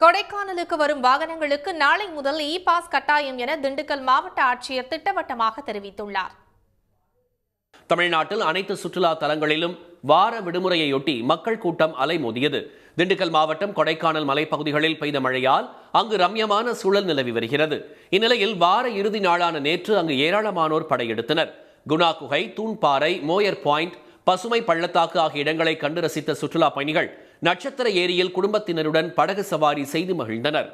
கொடைக்கானலுக்கு வரும் வாகனங்களுக்கு நாளை முதல் இ பாஸ் கட்டாயம் என திண்டுக்கல் மாவட்ட ஆட்சியர் திட்டவட்டமாக தெரிவித்துள்ளார். தமிழ்நாட்டில் அனைத்து சுற்றுலா தலங்களிலும் வார விடுமுறையொட்டி மக்கள் கூட்டம் அலைமோதியது. திண்டுக்கல் மாவட்டம் கொடைக்கானல் மலைப்பகுதிகளில் பெய்த மழையால் அங்கு ரம்யமான சூழல் நிலவி வருகிறது. இந்நிலையில் வார இறுதி நாளான நேற்று அங்கு ஏராளமானோர் படையெடுத்தனர். குணா குகை, தூண்பாறை, மோயர் பாயிண்ட், பசுமை பள்ளத்தாக்கு ஆகிய இடங்களை கண்டு ரசித்த சுற்றுலா பயணிகள் நட்சத்திர ஏரியில் குடும்பத்தினருடன் படகு சவாரி செய்து மகிழ்ந்தனர்.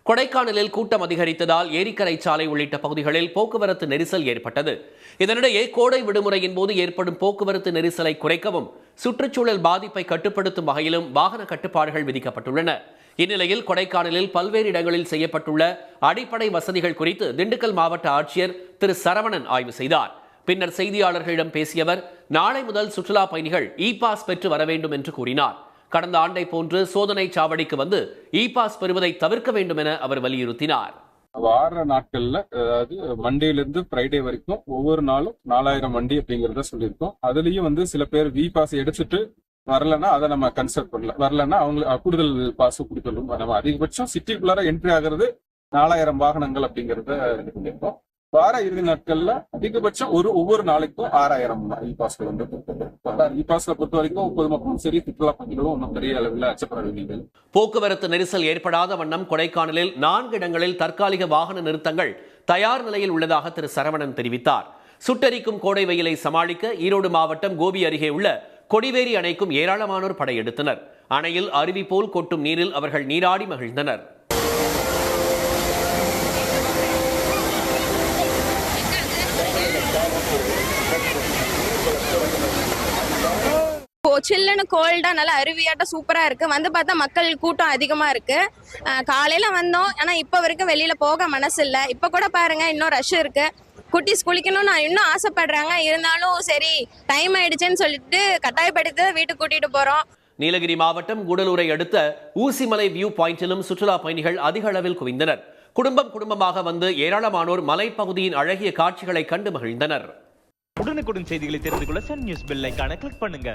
கொடைக்கானலில் கூட்டம் அதிகரித்ததால் ஏரிக்கரை சாலை உள்ளிட்ட பகுதிகளில் போக்குவரத்து நெரிசல் ஏற்பட்டது. இதனிடையே கோடை விடுமுறையின் போது ஏற்படும் போக்குவரத்து நெரிசலை குறைக்கவும் சுற்றுச்சூழல் பாதிப்பை கட்டுப்படுத்தும் வகையிலும் வாகன கட்டுப்பாடுகள் விதிக்கப்பட்டுள்ளன. இந்நிலையில் கொடைக்கானலில் பல்வேறு இடங்களில் செய்யப்பட்டுள்ள அடிப்படை வசதிகள் குறித்து திண்டுக்கல் மாவட்ட ஆட்சியர் திரு சரவணன் ஆய்வு செய்தார். பின்னர் செய்தியாளர்களிடம் பேசிய அவர், நாளை முதல் சுற்றுலா பயணிகள் இ பாஸ் பெற்று வர வேண்டும் என்று கூறினார். கடந்த ஆண்டை போன்று சோதனை சாவடிக்கு வந்து இ பாஸ் பெறுவதை தவிர்க்க வேண்டும் என அவர் வலியுறுத்தினார். வார நாட்கள்ல, அதாவது மண்டேல இருந்து ஃப்ரைடே வரைக்கும் ஒவ்வொரு நாளும் 4000 வண்டி அப்படிங்கறத சொல்லியிருக்கோம். அதுலயும் சில பேர் வி பாஸ் எடுத்துட்டு வரலன்னா அதை நம்ம கன்சல்ட் பண்ணல, வரலன்னா அவங்க கூடுதல் பாஸ் கொடுத்துடும். நம்ம அதிகபட்சம் சிட்டிக்குள்ளார என்ட்ரி ஆகிறது 4000 வாகனங்கள் அப்படிங்கறத பண்ணியிருக்கோம். வார இறுதி நாட்கள்ல அதிகபட்சம் ஒவ்வொரு நாளைக்கும் 6000 இ பாஸ்கள் இ பாஸ்ல பொறுத்த வரைக்கும் பொதுமக்களும் சரி, சுற்றுலா பயணிகளும் ஒன்றும் பெரிய அளவில் அச்சப்பட வேண்டியது. போக்குவரத்து நெரிசல் ஏற்படாத வண்ணம் கொடைக்கானலில் 4 இடங்களில் தற்காலிக வாகன நிறுத்தங்கள் தயார் நிலையில் உள்ளதாக திரு சரவணன் தெரிவித்தார். சுட்டெரிக்கும் கோடை வெயிலை சமாளிக்க ஈரோடு மாவட்டம் கோபி அருகே உள்ள கொடிவேரி அணைக்கும் ஏராளமானோர் படையெடுத்தனர். அணையில் அருவி போல் கொட்டும் நீரில் அவர்கள் நீராடி மகிழ்ந்தனர். சில்லுன்னு கோல்டா நல்லா அருவியாட்ட சூப்பரா இருக்கு. வந்து பார்த்தா மக்கள் கூட்டம் அதிகமா இருக்கு. காலையில வந்தோம், ஆனா இப்ப வரைக்கும் வெளியில போக மனசு இல்ல. இப்ப கூட பாருங்க, இன்னும் ரஷ் இருக்கு. குட்டீஸ் குளிக்கணும்னு இன்னும் ஆசைப்படுறாங்க. இருந்தாலும் சரி, டைம் ஆயிடுச்சுன்னு சொல்லிட்டு கட்டாயப்படுத்தி வீட்டுக்கு கூட்டிட்டு போறோம். நீலகிரி மாவட்டம் கூடலூரை அடுத்த ஊசிமலை வியூ பாயிண்டிலும் சுற்றுலா பயணிகள் அதிக அளவில் குவிந்தனர். குடும்பமாக வந்து ஏராளமானோர் மலைப்பகுதியின் அழகிய காட்சிகளை கண்டு மகிழ்ந்தனர். உடனுக்குடன் செய்திகளை தெரிந்து கொள்ள சன் நியூஸ் பெல் ஐகானை கிளிக் பண்ணுங்க.